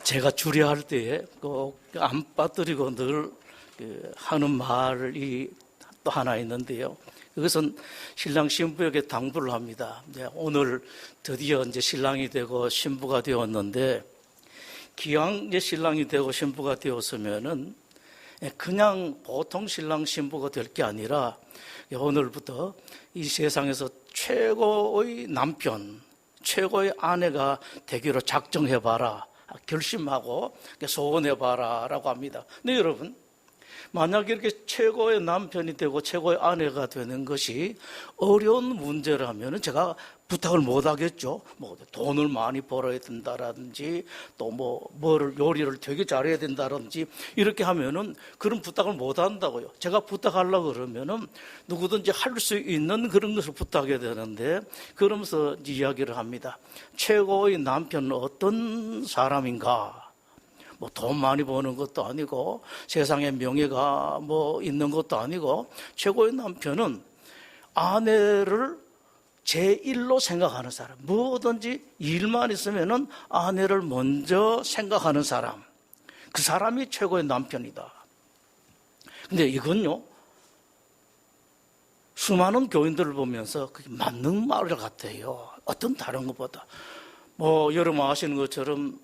제가 주례할 때에 꼭 안 빠뜨리고 늘 하는 말이 또 하나 있는데요. 그것은 신랑 신부에게 당부를 합니다. 오늘 드디어 이제 신랑이 되고 신부가 되었는데, 기왕 이제 신랑이 되고 신부가 되었으면은 그냥 보통 신랑 신부가 될 게 아니라 오늘부터 이 세상에서 최고의 남편, 최고의 아내가 되기로 작정해봐라, 결심하고 소원해봐라 라고 합니다. 근데 여러분, 만약에 이렇게 최고의 남편이 되고 최고의 아내가 되는 것이 어려운 문제라면 제가 부탁을 못 하겠죠. 뭐 돈을 많이 벌어야 된다라든지 또 뭐를 요리를 되게 잘해야 된다든지 이렇게 하면은 그런 부탁을 못 한다고요. 제가 부탁하려고 그러면은 누구든지 할 수 있는 그런 것을 부탁해야 되는데, 그러면서 이야기를 합니다. 최고의 남편은 어떤 사람인가? 뭐 돈 많이 버는 것도 아니고 세상에 명예가 뭐 있는 것도 아니고, 최고의 남편은 아내를 제1로 생각하는 사람, 뭐든지 일만 있으면은 아내를 먼저 생각하는 사람, 그 사람이 최고의 남편이다. 근데 이건요, 수많은 교인들을 보면서 그게 맞는 말 같아요. 어떤 다른 것보다. 여러분 아시는 것처럼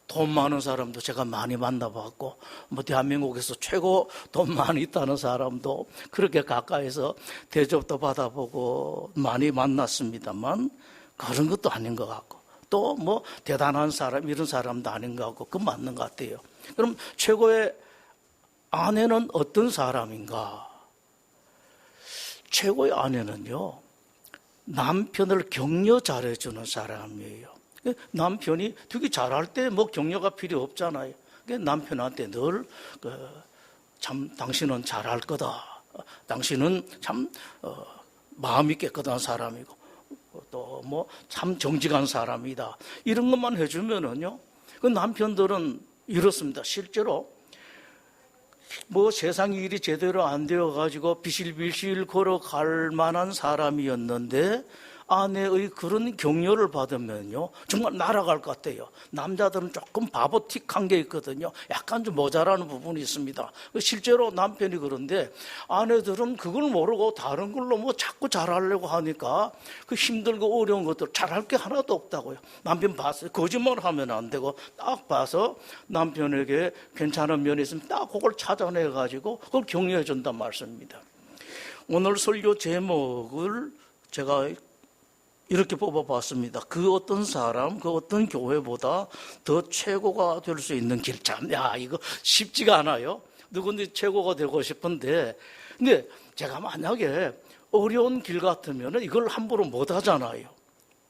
돈 많은 사람도 제가 많이 만나봤고, 대한민국에서 최고 돈 많이 있다는 사람도 그렇게 가까이서 대접도 받아보고 많이 만났습니다만, 그런 것도 아닌 것 같고, 또 대단한 사람, 이런 사람도 아닌 것 같고, 그건 맞는 것 같아요. 그럼 최고의 아내는 어떤 사람인가? 최고의 아내는요, 남편을 격려 잘해주는 사람이에요. 남편이 되게 잘할 때 격려가 필요 없잖아요. 남편한테 늘 참 당신은 잘할 거다, 당신은 참 마음이 깨끗한 사람이고 또 참 정직한 사람이다, 이런 것만 해주면은요, 그 남편들은 이렇습니다. 실제로 세상 일이 제대로 안 되어가지고 비실비실 걸어갈 만한 사람이었는데, 아내의 그런 격려를 받으면요, 정말 날아갈 것 같아요. 남자들은 조금 바보틱한 게 있거든요. 약간 좀 모자라는 부분이 있습니다. 실제로 남편이 그런데, 아내들은 그걸 모르고 다른 걸로 자꾸 잘하려고 하니까 그 힘들고 어려운 것들 잘할 게 하나도 없다고요. 남편 봤어요. 거짓말 하면 안 되고, 딱 봐서 남편에게 괜찮은 면이 있으면 딱 그걸 찾아내가지고 그걸 격려해 준단 말씀입니다. 오늘 설교 제목을 제가 이렇게 뽑아봤습니다. 그 어떤 사람, 그 어떤 교회보다 더 최고가 될 수 있는 길. 참, 이거 쉽지가 않아요. 누군지 최고가 되고 싶은데, 근데 제가 만약에 어려운 길 같으면 이걸 함부로 못 하잖아요.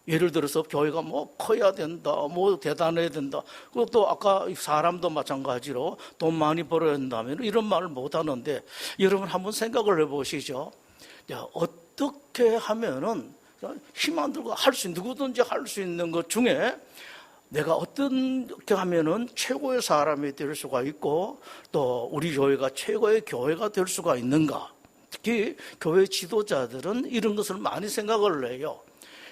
예를 들어서 교회가 커야 된다, 대단해야 된다. 그것도 아까 사람도 마찬가지로 돈 많이 벌어야 된다면 이런 말을 못 하는데, 여러분 한번 생각을 해보시죠. 어떻게 하면은 힘 안 들고 누구든지 할 수 있는 것 중에 내가 어떻게 하면은 최고의 사람이 될 수가 있고, 또 우리 교회가 최고의 교회가 될 수가 있는가? 특히 교회 지도자들은 이런 것을 많이 생각을 해요.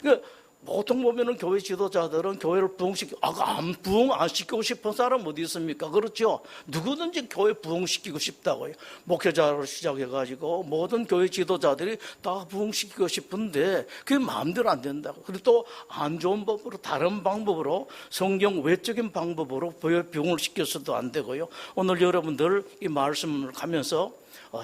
그러니까 보통 보면은 교회 지도자들은 교회를 부흥 안 시키고 싶은 사람 어디 있습니까? 그렇죠? 누구든지 교회 부흥시키고 싶다고요. 목회자로 시작해가지고 모든 교회 지도자들이 다 부흥시키고 싶은데 그게 마음대로 안 된다고. 그리고 또 안 좋은 법으로, 다른 방법으로, 성경 외적인 방법으로 부흥을 시켜서도 안 되고요. 오늘 여러분들 이 말씀을 가면서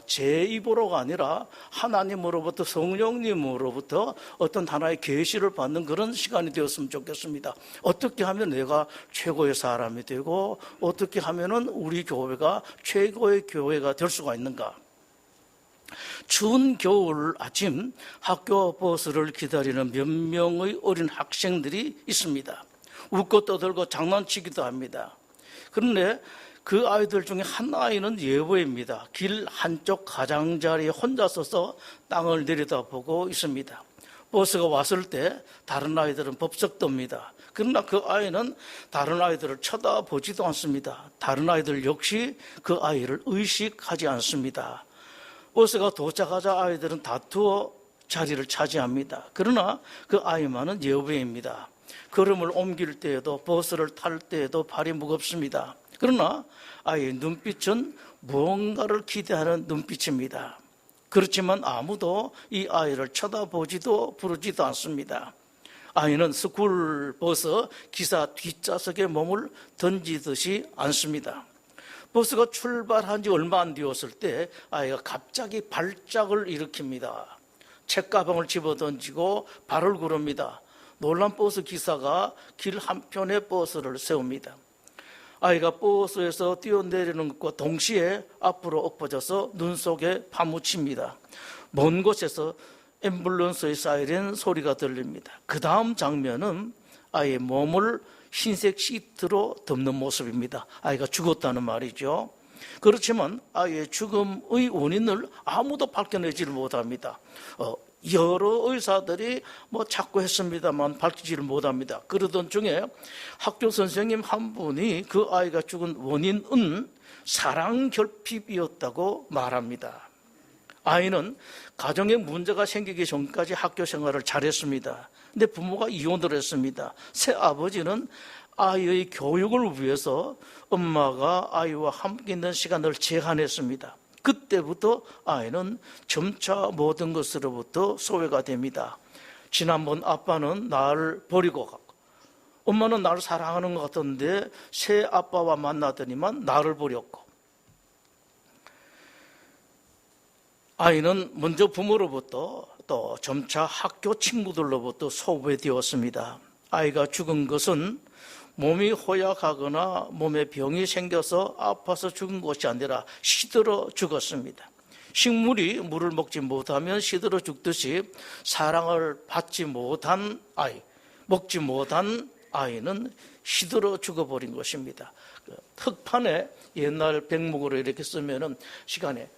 제 입으로가 아니라 하나님으로부터, 성령님으로부터 어떤 하나의 계시를 받는 그런 시간이 되었으면 좋겠습니다. 어떻게 하면 내가 최고의 사람이 되고, 어떻게 하면은 우리 교회가 최고의 교회가 될 수가 있는가? 추운 겨울 아침 학교 버스를 기다리는 몇 명의 어린 학생들이 있습니다. 웃고 떠들고 장난치기도 합니다. 그런데 그 아이들 중에 한 아이는 예보입니다. 길 한쪽 가장자리에 혼자 서서 땅을 내려다보고 있습니다. 버스가 왔을 때 다른 아이들은 법석 떱니다. 그러나 그 아이는 다른 아이들을 쳐다보지도 않습니다. 다른 아이들 역시 그 아이를 의식하지 않습니다. 버스가 도착하자 아이들은 다투어 자리를 차지합니다. 그러나 그 아이만은 예외입니다. 걸음을 옮길 때에도 버스를 탈 때에도 발이 무겁습니다. 그러나 아이의 눈빛은 무언가를 기대하는 눈빛입니다. 그렇지만 아무도 이 아이를 쳐다보지도 부르지도 않습니다. 아이는 스쿨버스 기사 뒷좌석에 몸을 던지듯이 앉습니다. 버스가 출발한 지 얼마 안 되었을 때 아이가 갑자기 발작을 일으킵니다. 책가방을 집어던지고 발을 구릅니다. 놀란 버스 기사가 길 한편에 버스를 세웁니다. 아이가 버스에서 뛰어내리는 것과 동시에 앞으로 엎어져서 눈 속에 파묻힙니다. 먼 곳에서 앰뷸런스의 사이렌 소리가 들립니다. 그 다음 장면은 아이의 몸을 흰색 시트로 덮는 모습입니다. 아이가 죽었다는 말이죠. 그렇지만 아이의 죽음의 원인을 아무도 밝혀내지를 못합니다. 여러 의사들이 자꾸 했습니다만 밝히지를 못합니다. 그러던 중에 학교 선생님 한 분이 그 아이가 죽은 원인은 사랑 결핍이었다고 말합니다. 아이는 가정에 문제가 생기기 전까지 학교 생활을 잘했습니다. 근데 부모가 이혼을 했습니다. 새아버지는 아이의 교육을 위해서 엄마가 아이와 함께 있는 시간을 제한했습니다. 그때부터 아이는 점차 모든 것으로부터 소외가 됩니다. 지난번 아빠는 나를 버리고 가고 엄마는 나를 사랑하는 것 같던데 새 아빠와 만나더니만 나를 버렸고, 아이는 먼저 부모로부터 또 점차 학교 친구들로부터 소외되었습니다. 아이가 죽은 것은 몸이 허약하거나 몸에 병이 생겨서 아파서 죽은 것이 아니라 시들어 죽었습니다. 식물이 물을 먹지 못하면 시들어 죽듯이 사랑을 받지 못한 아이, 먹지 못한 아이는 시들어 죽어버린 것입니다. 흙판에 옛날 백목으로 이렇게 쓰면은 시간에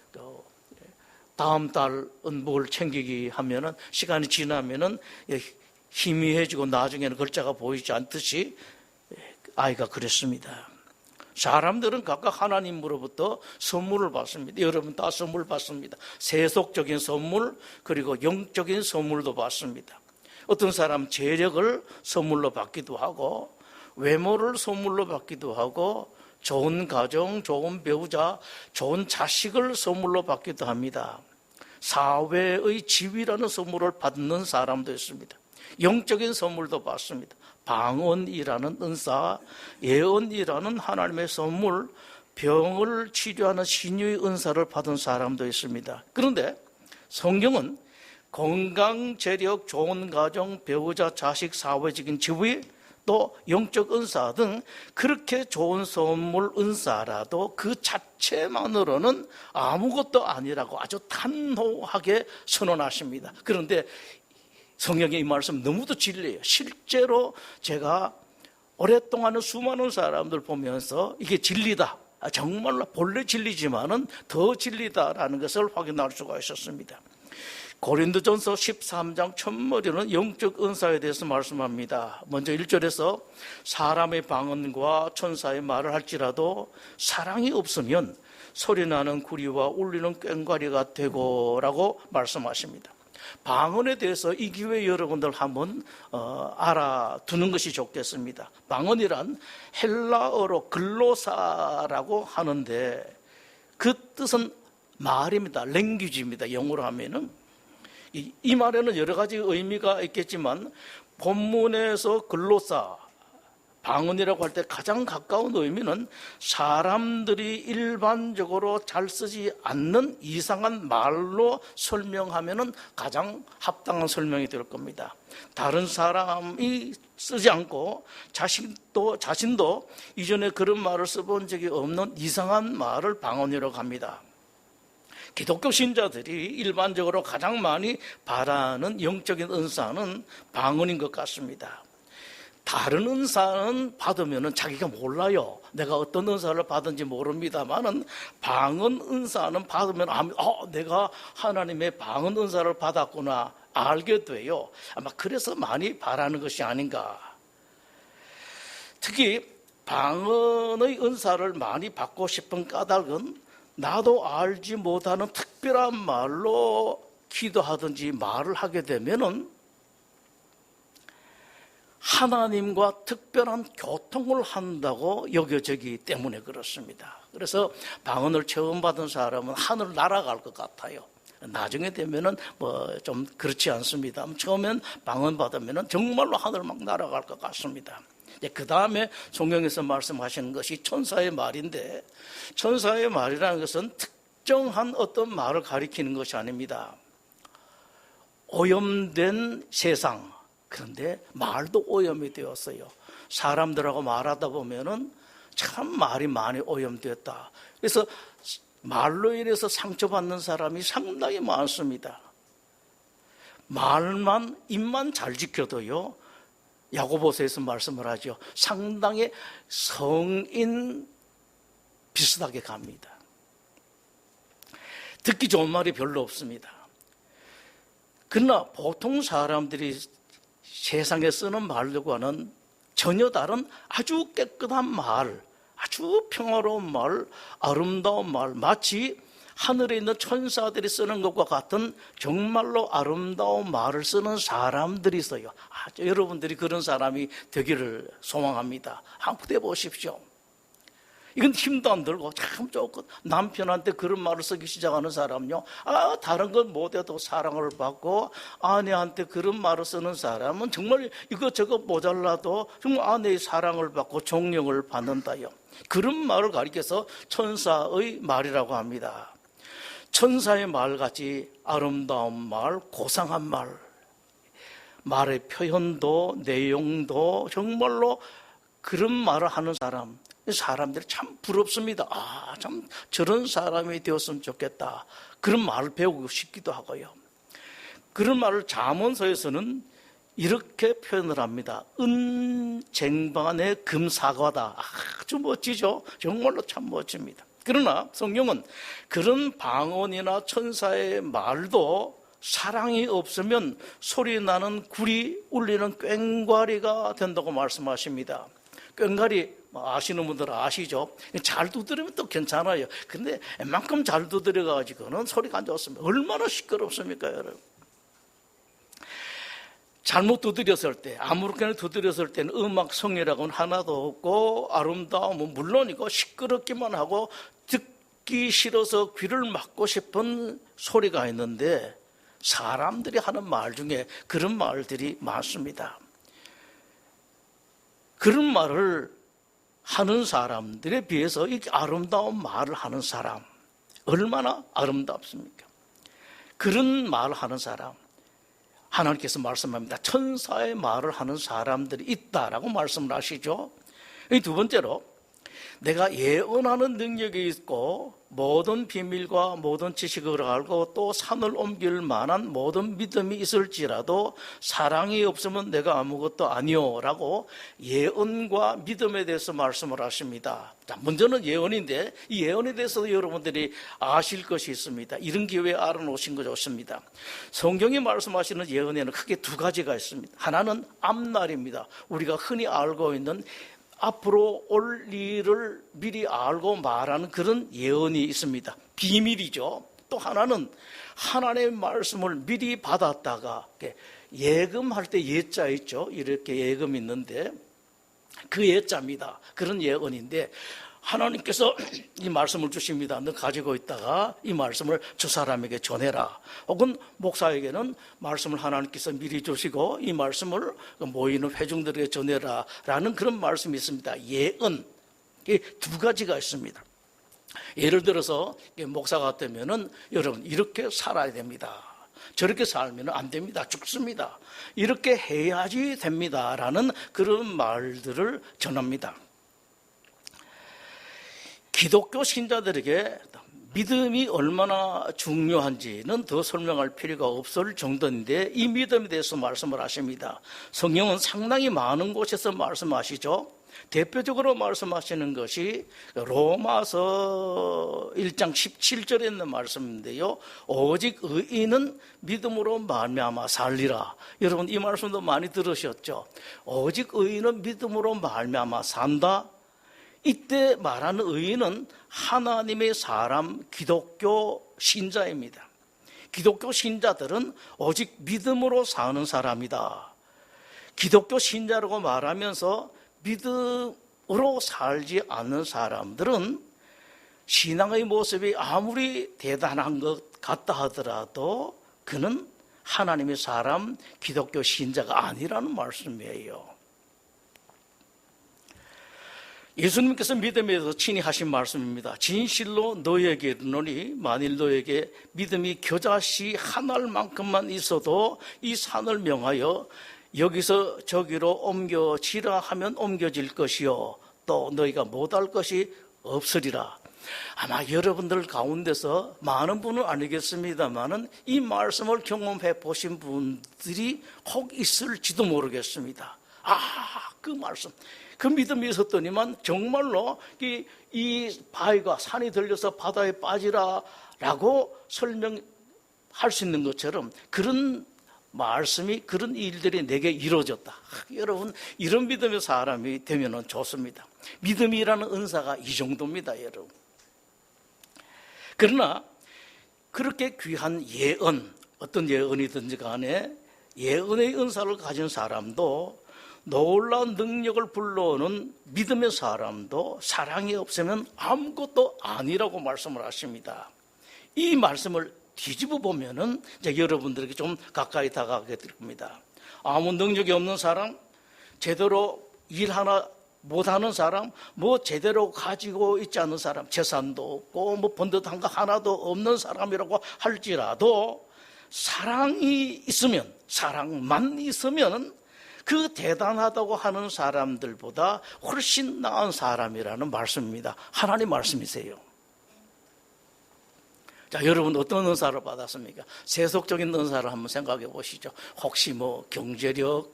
다음 달은 뭘 챙기기 하면은 시간이 지나면은 희미해지고 나중에는 글자가 보이지 않듯이 아이가 그랬습니다. 사람들은 각각 하나님으로부터 선물을 받습니다. 여러분 다 선물 받습니다. 세속적인 선물 그리고 영적인 선물도 받습니다. 어떤 사람 재력을 선물로 받기도 하고 외모를 선물로 받기도 하고 좋은 가정, 좋은 배우자, 좋은 자식을 선물로 받기도 합니다. 사회의 지위라는 선물을 받는 사람도 있습니다. 영적인 선물도 받습니다. 방언이라는 은사, 예언이라는 하나님의 선물, 병을 치료하는 신유의 은사를 받은 사람도 있습니다. 그런데 성경은 건강, 재력, 좋은 가정, 배우자, 자식, 사회적인 지위, 또 영적 은사 등 그렇게 좋은 선물 은사라도 그 자체만으로는 아무것도 아니라고 아주 단호하게 선언하십니다. 그런데 성경의 이 말씀 너무도 진리예요. 실제로 제가 오랫동안 수많은 사람들 보면서 이게 진리다, 정말로 본래 진리지만은 더 진리다라는 것을 확인할 수가 있었습니다. 고린도전서 13장 첫머리는 영적 은사에 대해서 말씀합니다. 먼저 1절에서 사람의 방언과 천사의 말을 할지라도 사랑이 없으면 소리나는 구리와 울리는 꽹과리가 되고라고 말씀하십니다. 방언에 대해서 이 기회에 여러분들 한번 알아두는 것이 좋겠습니다. 방언이란 헬라어로 글로사라고 하는데 그 뜻은 말입니다. 랭귀지입니다. 영어로 하면은. 이 말에는 여러 가지 의미가 있겠지만 본문에서 글로사, 방언이라고 할 때 가장 가까운 의미는 사람들이 일반적으로 잘 쓰지 않는 이상한 말로 설명하면 가장 합당한 설명이 될 겁니다. 다른 사람이 쓰지 않고 자신도 이전에 그런 말을 써본 적이 없는 이상한 말을 방언이라고 합니다. 기독교 신자들이 일반적으로 가장 많이 바라는 영적인 은사는 방언인 것 같습니다. 다른 은사는 받으면 자기가 몰라요. 내가 어떤 은사를 받은지 모릅니다만은 방언 은사는 받으면 내가 하나님의 방언 은사를 받았구나 알게 돼요. 아마 그래서 많이 바라는 것이 아닌가. 특히 방언의 은사를 많이 받고 싶은 까닭은 나도 알지 못하는 특별한 말로 기도하든지 말을 하게 되면은 하나님과 특별한 교통을 한다고 여겨지기 때문에 그렇습니다. 그래서 방언을 처음 받은 사람은 하늘 날아갈 것 같아요. 나중에 되면은 좀 그렇지 않습니다. 처음엔 방언 받으면은 정말로 하늘 막 날아갈 것 같습니다. 그 다음에 성경에서 말씀하시는 것이 천사의 말인데, 천사의 말이라는 것은 특정한 어떤 말을 가리키는 것이 아닙니다. 오염된 세상, 그런데 말도 오염이 되었어요. 사람들하고 말하다 보면은 참 말이 많이 오염되었다. 그래서 말로 인해서 상처받는 사람이 상당히 많습니다. 말만, 입만 잘 지켜도요, 야고보서에서 말씀을 하죠. 상당히 성인 비슷하게 갑니다. 듣기 좋은 말이 별로 없습니다. 그러나 보통 사람들이 세상에 쓰는 말들과는 전혀 다른 아주 깨끗한 말, 아주 평화로운 말, 아름다운 말, 마치 하늘에 있는 천사들이 쓰는 것과 같은 정말로 아름다운 말을 쓰는 사람들이 있어요. 여러분들이 그런 사람이 되기를 소망합니다. 한번 해보십시오. 이건 힘도 안 들고 참 좋고, 남편한테 그런 말을 쓰기 시작하는 사람요, 다른 건 못해도 사랑을 받고, 아내한테 그런 말을 쓰는 사람은 정말 이것저것 모자라도 정말 아내의 사랑을 받고 존경을 받는다요. 그런 말을 가리켜서 천사의 말이라고 합니다. 천사의 말같이 아름다운 말, 고상한 말, 말의 표현도 내용도 정말로 그런 말을 하는 사람들이 참 부럽습니다. 참 저런 사람이 되었으면 좋겠다. 그런 말을 배우고 싶기도 하고요. 그런 말을 잠언서에서는 이렇게 표현을 합니다. 은쟁반의 금사과다. 아주 멋지죠? 정말로 참 멋집니다. 그러나 성경은 그런 방언이나 천사의 말도 사랑이 없으면 소리 나는 굴이 울리는 꽹과리가 된다고 말씀하십니다. 꽹과리 아시는 분들은 아시죠? 잘 두드리면 또 괜찮아요. 근데 웬만큼 잘 두드려가지고는 소리가 안 좋습니다. 얼마나 시끄럽습니까, 여러분? 잘못 두드렸을 때, 아무렇게나 두드렸을 때는 음악 성이라고는 하나도 없고, 아름다움은 물론이고, 시끄럽기만 하고 듣기 싫어서 귀를 막고 싶은 소리가 있는데, 사람들이 하는 말 중에 그런 말들이 많습니다. 그런 말을 하는 사람들에 비해서 이렇게 아름다운 말을 하는 사람, 얼마나 아름답습니까? 그런 말을 하는 사람, 하나님께서 말씀합니다. 천사의 말을 하는 사람들이 있다라고 말씀을 하시죠. 두 번째로, 내가 예언하는 능력이 있고 모든 비밀과 모든 지식을 알고 또 산을 옮길 만한 모든 믿음이 있을지라도 사랑이 없으면 내가 아무것도 아니요 라고 예언과 믿음에 대해서 말씀을 하십니다. 자, 먼저는 예언인데 이 예언에 대해서도 여러분들이 아실 것이 있습니다. 이런 기회에 알아놓으신 거 좋습니다. 성경이 말씀하시는 예언에는 크게 두 가지가 있습니다. 하나는 앞날입니다. 우리가 흔히 알고 있는 앞으로 올 일을 미리 알고 말하는 그런 예언이 있습니다. 비밀이죠. 또 하나는 하나님의 말씀을 미리 받았다가 예금할 때 예자 있죠. 이렇게 예금 있는데 그 예자입니다. 그런 예언인데 하나님께서 이 말씀을 주십니다. 너 가지고 있다가 이 말씀을 저 사람에게 전해라. 혹은 목사에게는 말씀을 하나님께서 미리 주시고 이 말씀을 모이는 회중들에게 전해라 라는 그런 말씀이 있습니다. 예언, 이 두 가지가 있습니다. 예를 들어서 목사 같으면은 여러분 이렇게 살아야 됩니다. 저렇게 살면 안 됩니다. 죽습니다. 이렇게 해야지 됩니다 라는 그런 말들을 전합니다. 기독교 신자들에게 믿음이 얼마나 중요한지는 더 설명할 필요가 없을 정도인데 이 믿음에 대해서 말씀을 하십니다. 성경은 상당히 많은 곳에서 말씀하시죠. 대표적으로 말씀하시는 것이 로마서 1장 17절에 있는 말씀인데요. 오직 의인은 믿음으로 말미암아 살리라. 여러분 이 말씀도 많이 들으셨죠. 오직 의인은 믿음으로 말미암아 산다. 이때 말하는 의인은 하나님의 사람 기독교 신자입니다. 기독교 신자들은 오직 믿음으로 사는 사람이다. 기독교 신자라고 말하면서 믿음으로 살지 않는 사람들은 신앙의 모습이 아무리 대단한 것 같다 하더라도 그는 하나님의 사람, 기독교 신자가 아니라는 말씀이에요. 예수님께서 믿음에 대해서 친히 하신 말씀입니다. 진실로 너희에게 이르노니 만일 너희에게 믿음이 겨자씨 한 알만큼만 있어도 이 산을 명하여 여기서 저기로 옮겨지라 하면 옮겨질 것이요 또 너희가 못할 것이 없으리라. 아마 여러분들 가운데서 많은 분은 아니겠습니다만은 이 말씀을 경험해 보신 분들이 혹 있을지도 모르겠습니다. 그 말씀, 그 믿음이 있었더니만 정말로 이 바위가 산이 들려서 바다에 빠지라라고 설명할 수 있는 것처럼 그런 말씀이, 그런 일들이 내게 이루어졌다. 여러분, 이런 믿음의 사람이 되면 좋습니다. 믿음이라는 은사가 이 정도입니다, 여러분. 그러나 그렇게 귀한 예언, 어떤 예언이든지 간에 예언의 은사를 가진 사람도, 놀라운 능력을 불러오는 믿음의 사람도 사랑이 없으면 아무것도 아니라고 말씀을 하십니다. 이 말씀을 뒤집어 보면은 이제 여러분들에게 좀 가까이 다가가게 될 겁니다. 아무 능력이 없는 사람, 제대로 일 하나 못하는 사람, 뭐 제대로 가지고 있지 않은 사람, 재산도 없고 뭐 번듯한 거 하나도 없는 사람이라고 할지라도 사랑이 있으면, 사랑만 있으면 그 대단하다고 하는 사람들보다 훨씬 나은 사람이라는 말씀입니다. 하나님 말씀이세요. 자, 여러분 어떤 은사를 받았습니까? 세속적인 은사를 한번 생각해 보시죠. 혹시 뭐 경제력,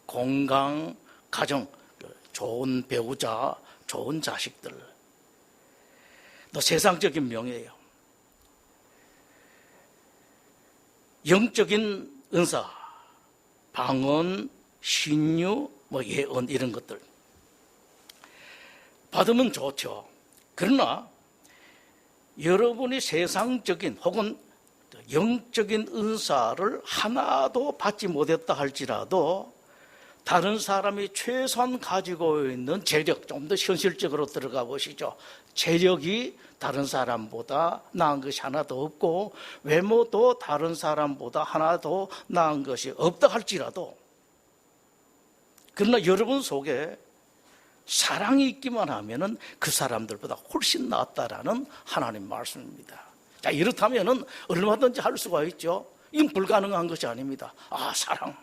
건강, 가정, 좋은 배우자, 좋은 자식들, 또 세상적인 명예요. 영적인 은사, 방언, 신유, 뭐 예언 이런 것들 받으면 좋죠. 그러나 여러분이 세상적인 혹은 영적인 은사를 하나도 받지 못했다 할지라도 다른 사람이 최소한 가지고 있는 재력, 좀 더 현실적으로 들어가 보시죠. 재력이 다른 사람보다 나은 것이 하나도 없고 외모도 다른 사람보다 하나도 나은 것이 없다 할지라도, 그러나 여러분 속에 사랑이 있기만 하면은 그 사람들보다 훨씬 낫다라는 하나님 말씀입니다. 자, 이렇다면은 얼마든지 할 수가 있죠. 이건 불가능한 것이 아닙니다. 사랑.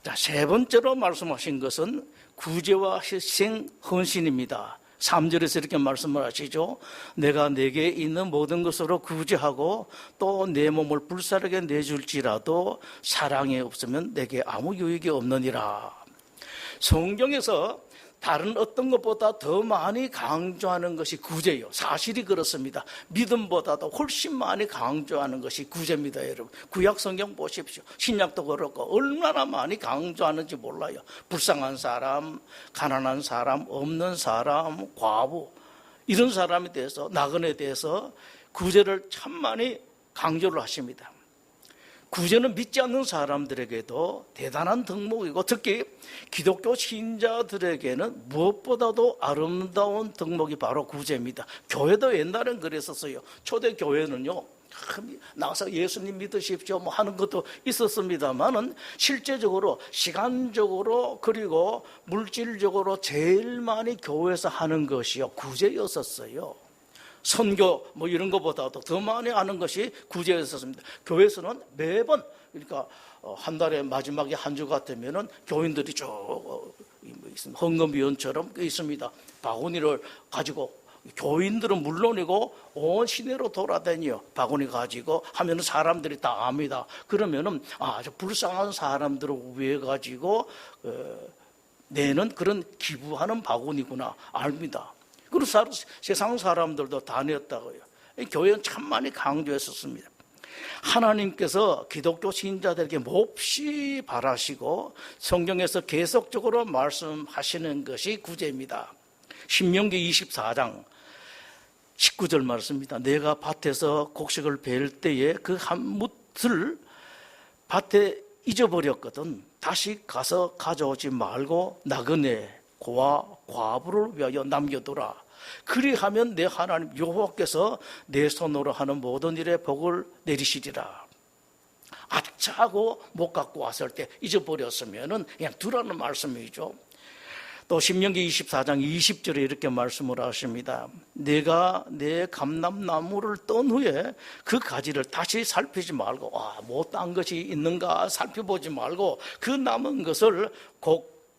자, 세 번째로 말씀하신 것은 구제와 희생, 헌신입니다. 3절에서 이렇게 말씀을 하시죠. 내가 내게 있는 모든 것으로 구제하고 또 내 몸을 불사르게 내줄지라도 사랑이 없으면 내게 아무 유익이 없느니라. 성경에서 다른 어떤 것보다 더 많이 강조하는 것이 구제예요. 사실이 그렇습니다. 믿음보다도 훨씬 많이 강조하는 것이 구제입니다, 여러분. 구약 성경 보십시오. 신약도 그렇고 얼마나 많이 강조하는지 몰라요. 불쌍한 사람, 가난한 사람, 없는 사람, 과부, 이런 사람에 대해서, 나그네에 대해서 구제를 참 많이 강조를 하십니다. 구제는 믿지 않는 사람들에게도 대단한 덕목이고 특히 기독교 신자들에게는 무엇보다도 아름다운 덕목이 바로 구제입니다. 교회도 옛날엔 그랬었어요. 초대 교회는요, 나가서 예수님 믿으십시오 뭐 하는 것도 있었습니다만은 실제적으로 시간적으로 그리고 물질적으로 제일 많이 교회에서 하는 것이요, 구제였었어요. 선교 뭐 이런 것보다도 더 많이 하는 것이 구제였었습니다. 교회에서는 매번, 그러니까 한 달에 마지막에 한 주 같으면은 교인들이 쭉 헌금위원처럼 있습니다. 바구니를 가지고 교인들은 물론이고 온 시내로 돌아다녀 바구니 가지고 하면은 사람들이 다 압니다. 그러면은 아주 불쌍한 사람들을 위해 가지고 내는 그런 기부하는 바구니구나 압니다. 그리고 세상 사람들도 다 냈다고요. 교회는 참 많이 강조했었습니다. 하나님께서 기독교 신자들에게 몹시 바라시고 성경에서 계속적으로 말씀하시는 것이 구제입니다. 신명기 24장 19절 말씀입니다. 내가 밭에서 곡식을 벨 때에 그 한 뭇을 밭에 잊어버렸거든. 다시 가서 가져오지 말고 나그네 고아 과부를 위하여 남겨두라. 그리하면 내 하나님 여호와께서 내 손으로 하는 모든 일에 복을 내리시리라. 아차 하고 못 갖고 왔을 때 잊어버렸으면 그냥 두라는 말씀이죠. 또 신명기 24장 20절에 이렇게 말씀을 하십니다. 내가 내 감람나무를 떤 후에 그 가지를 다시 살피지 말고 뭐 딴 것이 있는가 살펴보지 말고 그 남은 것을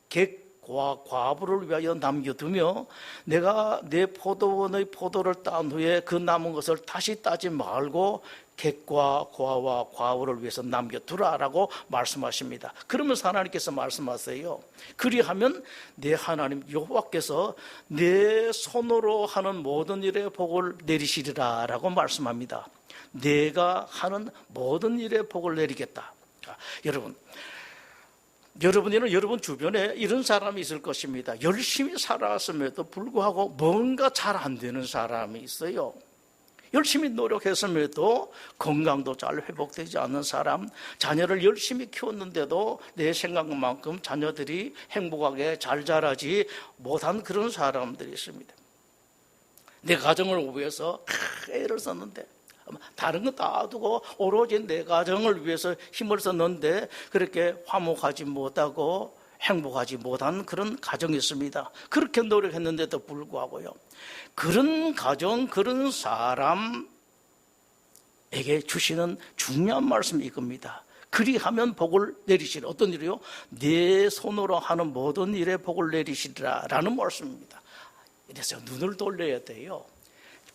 객과 과부를 위하여 남겨두며 내가 내 포도원의 포도를 딴 후에 그 남은 것을 다시 따지 말고 객과 고아와 과부를 위해서 남겨두라라고 말씀하십니다. 그러면서 하나님께서 말씀하세요. 그리하면 내 하나님 여호와께서 내 손으로 하는 모든 일에 복을 내리시리라라고 말씀합니다. 내가 하는 모든 일에 복을 내리겠다. 자, 여러분이는 여러분 주변에 이런 사람이 있을 것입니다. 열심히 살았음에도 불구하고 뭔가 잘 안 되는 사람이 있어요. 열심히 노력했음에도 건강도 잘 회복되지 않는 사람, 자녀를 열심히 키웠는데도 내 생각만큼 자녀들이 행복하게 잘 자라지 못한 그런 사람들이 있습니다. 내 가정을 위해서 애를 썼는데 다른 거 다 두고 오로지 내 가정을 위해서 힘을 썼는데 그렇게 화목하지 못하고 행복하지 못한 그런 가정이 있습니다. 그렇게 노력했는데도 불구하고요. 그런 가정, 그런 사람에게 주시는 중요한 말씀이 이겁니다. 그리하면 복을 내리시리라. 어떤 일이요? 내 손으로 하는 모든 일에 복을 내리시리라 라는 말씀입니다. 이래서 눈을 돌려야 돼요.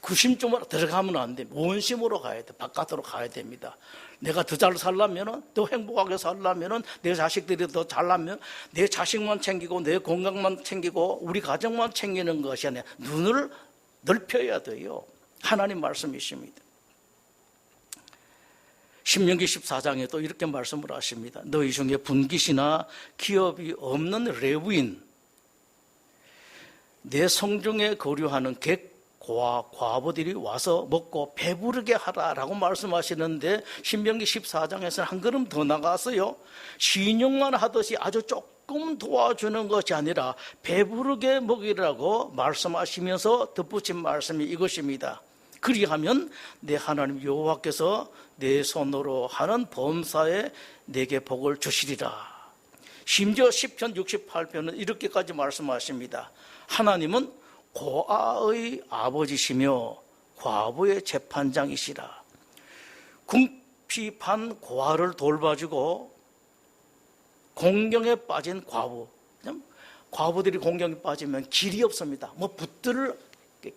구심점으로 들어가면 안 돼. 원심으로 가야 돼. 바깥으로 가야 됩니다. 내가 더 잘 살려면, 더 행복하게 살려면, 내 자식들이 더 잘나면 내 자식만 챙기고 내 건강만 챙기고 우리 가정만 챙기는 것이 아니라 눈을 넓혀야 돼요. 하나님 말씀이십니다. 신명기 14장에 또 이렇게 말씀을 하십니다. 너희 중에 분깃이나 기업이 없는 레위인, 내 성중에 거류하는 객과 과부들이 와서 먹고 배부르게 하라라고 말씀하시는데 신명기 14장에서는 한 걸음 더 나가서요. 신용만 하듯이 아주 조금 도와주는 것이 아니라 배부르게 먹이라고 말씀하시면서 덧붙인 말씀이 이것입니다. 그리하면 내 하나님 여호와께서 내 손으로 하는 범사에 내게 복을 주시리라. 심지어 시편 68편은 이렇게까지 말씀하십니다. 하나님은 고아의 아버지시며 과부의 재판장이시라. 궁핍한 고아를 돌봐주고 공경에 빠진 과부, 과부들이 공경에 빠지면 길이 없습니다. 뭐 붙들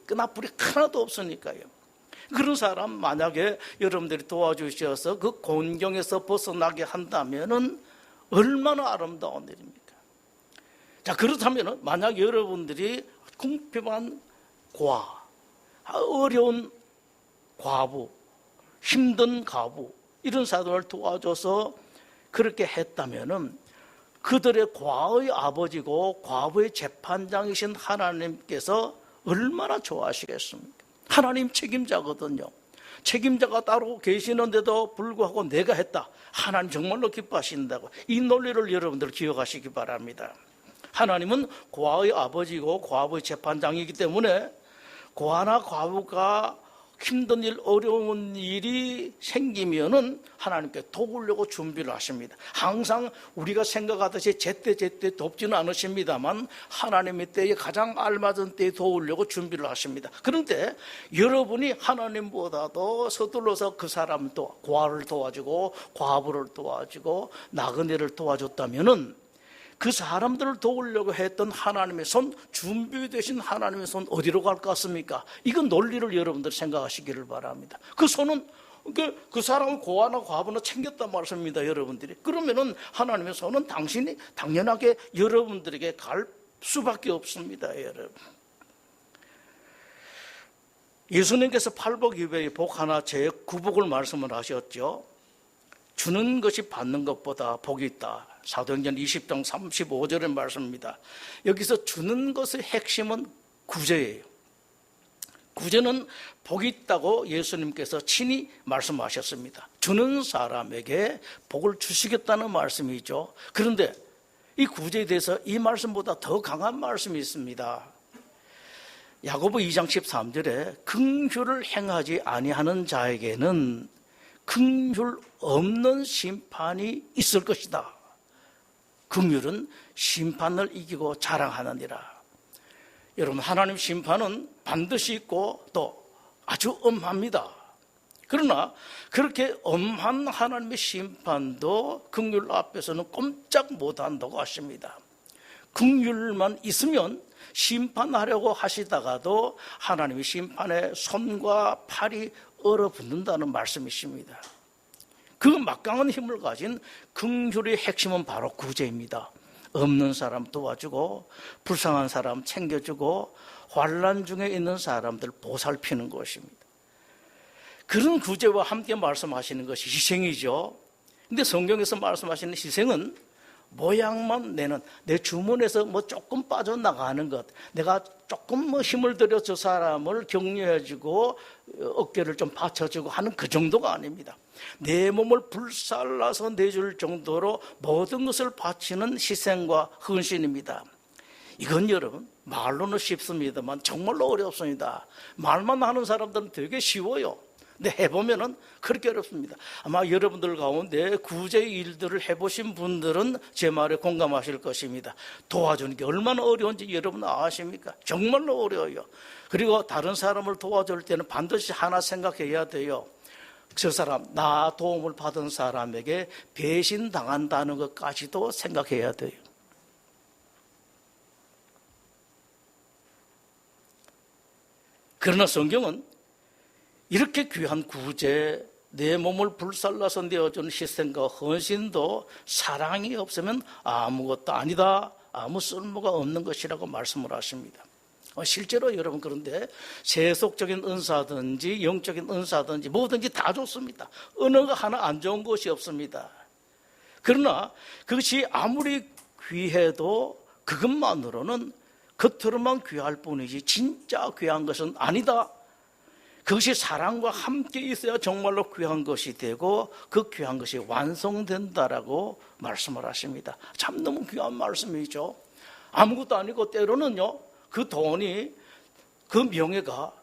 끈앞불이 하나도 없으니까요. 그런 사람 만약에 여러분들이 도와주셔서 그 곤경에서 벗어나게 한다면은 얼마나 아름다운 일입니까? 자, 그렇다면 만약 여러분들이 궁핍한 고아, 어려운 과부, 힘든 과부 이런 사람을 도와줘서 그렇게 했다면은 그들의 과의 아버지고 과부의 재판장이신 하나님께서 얼마나 좋아하시겠습니까? 하나님 책임자거든요. 책임자가 따로 계시는데도 불구하고 내가 했다. 하나님 정말로 기뻐하신다고. 이 논리를 여러분들 기억하시기 바랍니다. 하나님은 고아의 아버지고 과부의 재판장이기 때문에 고아나 과부가 힘든 일, 어려운 일이 생기면은 하나님께 도우려고 준비를 하십니다. 항상 우리가 생각하듯이 제때 돕지는 않으십니다만 하나님의 때에 가장 알맞은 때에 도우려고 준비를 하십니다. 그런데 여러분이 하나님보다도 서둘러서 그 사람 또 고아를 도와주고 과부를 도와주고 나그네를 도와줬다면은 그 사람들을 도우려고 했던 하나님의 손, 준비되신 하나님의 손 어디로 갈 것 같습니까? 이건 논리를 여러분들 생각하시기를 바랍니다. 그 손은 그 사람은 고아나 과부나 챙겼단 말씀입니다, 여러분들이. 그러면은 하나님의 손은 당신이 당연하게 여러분들에게 갈 수밖에 없습니다, 여러분. 예수님께서 팔복이배의 복 하나 제9복을 말씀을 하셨죠. 주는 것이 받는 것보다 복이 있다. 사도행전 20장 35절의 말씀입니다. 여기서 주는 것의 핵심은 구제예요. 구제는 복이 있다고 예수님께서 친히 말씀하셨습니다. 주는 사람에게 복을 주시겠다는 말씀이죠. 그런데 이 구제에 대해서 이 말씀보다 더 강한 말씀이 있습니다. 야고보 2장 13절에 긍휼을 행하지 아니하는 자에게는 긍휼 없는 심판이 있을 것이다. 긍휼은 심판을 이기고 자랑하느니라. 여러분, 하나님 심판은 반드시 있고 또 아주 엄합니다. 그러나 그렇게 엄한 하나님의 심판도 긍휼 앞에서는 꼼짝 못한다고 하십니다. 긍휼만 있으면 심판하려고 하시다가도 하나님의 심판에 손과 팔이 얼어붙는다는 말씀이십니다. 그 막강한 힘을 가진 긍휼의 핵심은 바로 구제입니다. 없는 사람 도와주고 불쌍한 사람 챙겨주고 환난 중에 있는 사람들 보살피는 것입니다. 그런 구제와 함께 말씀하시는 것이 희생이죠. 근데 성경에서 말씀하시는 희생은 모양만 내는, 내 주머니에서 뭐 조금 빠져나가는 것, 내가 조금 뭐 힘을 들여 저 사람을 격려해주고 어깨를 좀 받쳐주고 하는 그 정도가 아닙니다. 내 몸을 불살라서 내줄 정도로 모든 것을 바치는 희생과 헌신입니다. 이건 여러분 말로는 쉽습니다만 정말로 어렵습니다. 말만 하는 사람들은 되게 쉬워요. 근데 해보면은 그렇게 어렵습니다. 아마 여러분들 가운데 구제 일들을 해보신 분들은 제 말에 공감하실 것입니다. 도와주는 게 얼마나 어려운지 여러분 아십니까? 정말로 어려워요. 그리고 다른 사람을 도와줄 때는 반드시 하나 생각해야 돼요. 저 사람, 나 도움을 받은 사람에게 배신당한다는 것까지도 생각해야 돼요. 그러나 성경은 이렇게 귀한 구제, 내 몸을 불살라서 내어준 희생과 헌신도 사랑이 없으면 아무것도 아니다, 아무 쓸모가 없는 것이라고 말씀을 하십니다. 실제로 여러분, 그런데 세속적인 은사든지 영적인 은사든지 뭐든지 다 좋습니다. 어느 거 하나 안 좋은 것이 없습니다. 그러나 그것이 아무리 귀해도 그것만으로는 겉으로만 귀할 뿐이지 진짜 귀한 것은 아니다. 그것이 사랑과 함께 있어야 정말로 귀한 것이 되고 그 귀한 것이 완성된다라고 말씀을 하십니다. 참 너무 귀한 말씀이죠. 아무것도 아니고 때로는요, 그 돈이, 그 명예가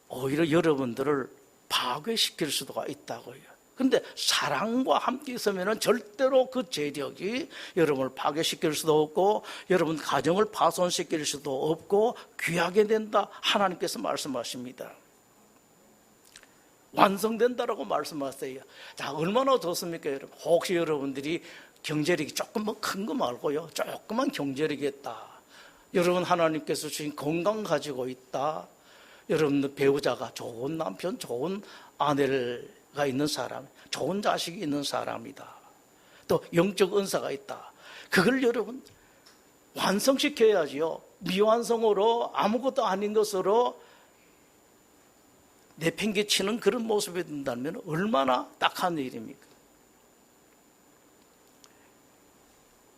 오히려 여러분들을 파괴시킬 수도 있다고요. 그런데 사랑과 함께 있으면 절대로 그 재력이 여러분을 파괴시킬 수도 없고 여러분 가정을 파손시킬 수도 없고 귀하게 된다, 하나님께서 말씀하십니다. 완성된다라고 말씀하세요. 자, 얼마나 좋습니까, 여러분? 혹시 여러분들이 경제력이 조금 뭐 큰 거 말고요, 조그만 경제력이 있다. 여러분 하나님께서 주신 건강 가지고 있다. 여러분 배우자가 좋은 남편, 좋은 아내가 있는 사람, 좋은 자식이 있는 사람이다. 또 영적 은사가 있다. 그걸 여러분 완성시켜야지요. 미완성으로 아무것도 아닌 것으로 내팽개치는 그런 모습이 된다면 얼마나 딱한 일입니까?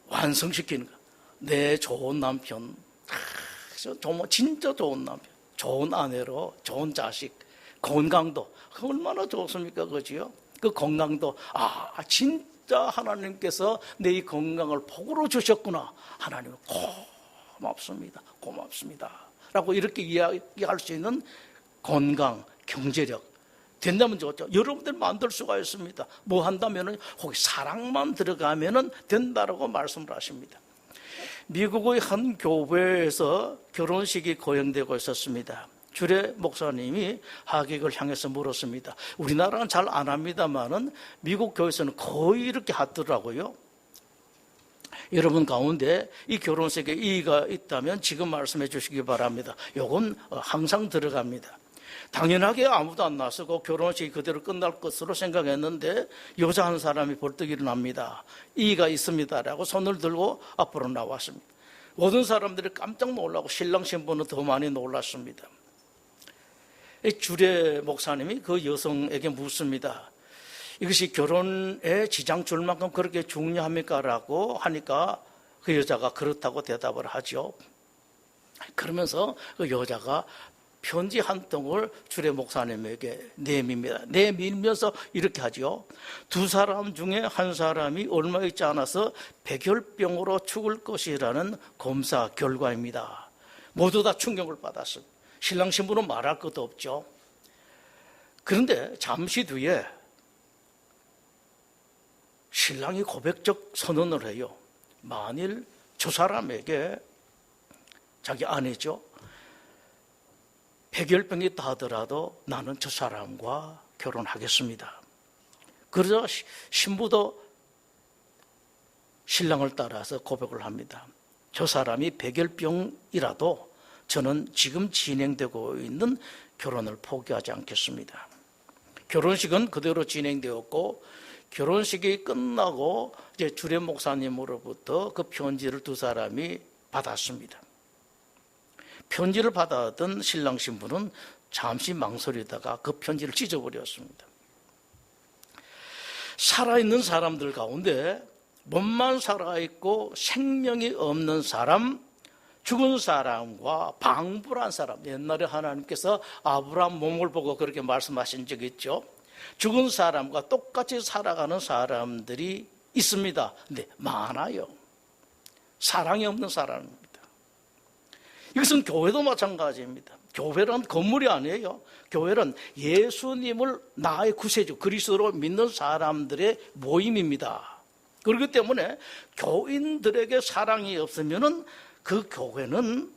완성시키는 거. 내 좋은 남편, 진짜 좋은 남편, 좋은 아내로, 좋은 자식, 건강도 얼마나 좋습니까? 그지요? 그 건강도, 진짜 하나님께서 내 이 건강을 복으로 주셨구나. 하나님은 고맙습니다. 고맙습니다. 라고 이렇게 이야기할 수 있는 건강, 경제력 된다면 좋죠. 여러분들 만들 수가 있습니다. 뭐 한다면은 혹시 사랑만 들어가면은 된다라고 말씀을 하십니다. 미국의 한 교회에서 결혼식이 거행되고 있었습니다. 주례 목사님이 하객을 향해서 물었습니다. 우리나라는 잘 안 합니다만은 미국 교회에서는 거의 이렇게 하더라고요. 여러분 가운데 이 결혼식에 이의가 있다면 지금 말씀해 주시기 바랍니다. 요건 항상 들어갑니다. 당연하게 아무도 안 나서고 결혼식이 그대로 끝날 것으로 생각했는데 여자 한 사람이 벌떡 일어납니다. 이의가 있습니다라고 손을 들고 앞으로 나왔습니다. 모든 사람들이 깜짝 놀라고 신랑 신부는 더 많이 놀랐습니다. 주례 목사님이 그 여성에게 묻습니다. 이것이 결혼에 지장 줄 만큼 그렇게 중요합니까? 라고 하니까 그 여자가 그렇다고 대답을 하죠. 그러면서 그 여자가 편지 한 통을 주례 목사님에게 내밉니다. 내밀면서 이렇게 하죠. 두 사람 중에 한 사람이 얼마 있지 않아서 백혈병으로 죽을 것이라는 검사 결과입니다. 모두 다 충격을 받았습니다. 신랑 신부는 말할 것도 없죠. 그런데 잠시 뒤에 신랑이 고백적 선언을 해요. 만일 저 사람에게, 자기 아내죠, 백혈병이 있다 하더라도 나는 저 사람과 결혼하겠습니다. 그러자 신부도 신랑을 따라서 고백을 합니다. 저 사람이 백혈병이라도 저는 지금 진행되고 있는 결혼을 포기하지 않겠습니다. 결혼식은 그대로 진행되었고, 결혼식이 끝나고 이제 주례 목사님으로부터 그 편지를 두 사람이 받았습니다. 편지를 받았던 신랑 신부는 잠시 망설이다가 그 편지를 찢어버렸습니다. 살아있는 사람들 가운데 몸만 살아있고 생명이 없는 사람, 죽은 사람과 방불한 사람, 옛날에 하나님께서 아브라함 몸을 보고 그렇게 말씀하신 적이 있죠. 죽은 사람과 똑같이 살아가는 사람들이 있습니다. 근데 많아요. 사랑이 없는 사람입니다. 이것은 교회도 마찬가지입니다. 교회란 건물이 아니에요. 교회는 예수님을 나의 구세주, 그리스도로 믿는 사람들의 모임입니다. 그렇기 때문에 교인들에게 사랑이 없으면 그 교회는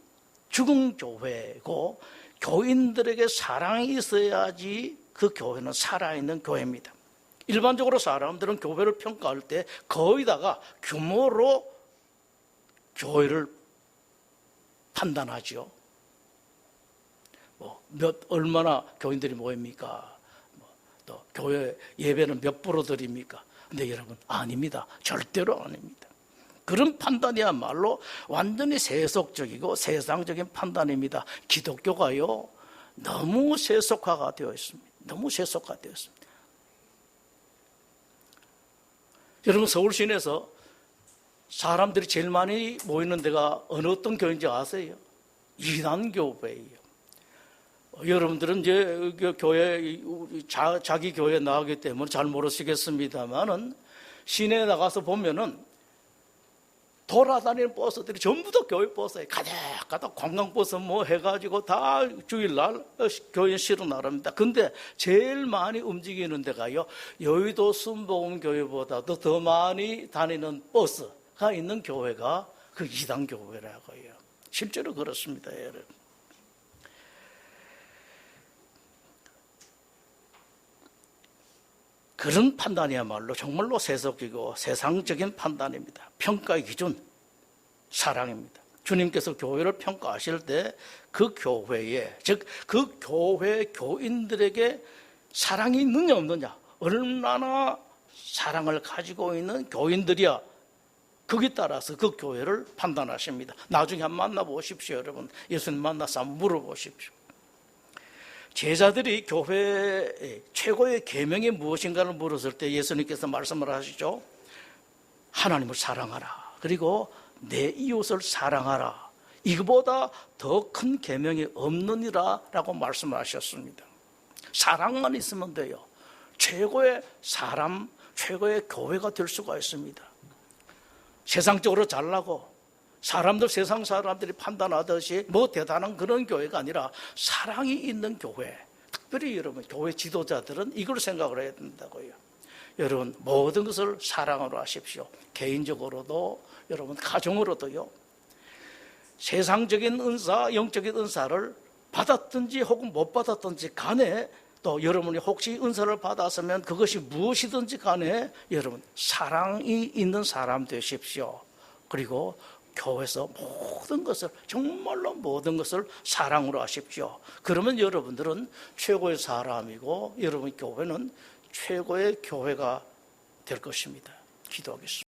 죽은 교회고, 교인들에게 사랑이 있어야지 그 교회는 살아있는 교회입니다. 일반적으로 사람들은 교회를 평가할 때 거의 다가 규모로 교회를 판단하죠. 얼마나 교인들이 모입니까? 또 교회 예배는 몇 프로 드립니까? 근데 여러분, 아닙니다. 절대로 아닙니다. 그런 판단이야말로 완전히 세속적이고 세상적인 판단입니다. 기독교가요, 너무 세속화가 되어 있습니다. 너무 세속화되어 있습니다. 여러분, 서울 시내에서 사람들이 제일 많이 모이는 데가 어느 어떤 교회인지 아세요? 이단교회예요. 여러분들은 이제 교회, 자기 교회에 나가기 때문에 잘 모르시겠습니다만은, 시내에 나가서 보면은 돌아다니는 버스들이 전부 다 교회 버스에 가득가득 관광버스 뭐 해가지고 다 주일날 교회 실어 나갑니다. 근데 제일 많이 움직이는 데가요, 여의도 순복음교회보다도 더 많이 다니는 버스가 있는 교회가 그 이단교회라고 해요. 실제로 그렇습니다, 여러분. 그런 판단이야말로 정말로 세속이고 세상적인 판단입니다. 평가의 기준, 사랑입니다. 주님께서 교회를 평가하실 때 그 교회에, 즉 그 교회 교인들에게 사랑이 있느냐 없느냐, 얼마나 사랑을 가지고 있는 교인들이야, 거기에 따라서 그 교회를 판단하십니다. 나중에 한번 만나보십시오. 여러분, 예수님 만나서 한번 물어보십시오. 제자들이 교회의 최고의 계명이 무엇인가를 물었을 때 예수님께서 말씀을 하시죠. 하나님을 사랑하라, 그리고 내 이웃을 사랑하라, 이거보다 더 큰 계명이 없느니라 라고 말씀하셨습니다. 사랑만 있으면 돼요. 최고의 사람, 최고의 교회가 될 수가 있습니다. 세상적으로 잘나고 사람들, 세상 사람들이 판단하듯이 뭐 대단한 그런 교회가 아니라 사랑이 있는 교회, 특별히 여러분 교회 지도자들은 이걸 생각을 해야 된다고요. 여러분, 모든 것을 사랑으로 하십시오. 개인적으로도, 여러분 가정으로도요. 세상적인 은사, 영적인 은사를 받았든지 혹은 못 받았든지 간에, 또 여러분이 혹시 은사를 받았으면 그것이 무엇이든지 간에 여러분 사랑이 있는 사람 되십시오. 그리고 교회에서 모든 것을, 정말로 모든 것을 사랑으로 하십시오. 그러면 여러분들은 최고의 사람이고 여러분 교회는 최고의 교회가 될 것입니다. 기도하겠습니다.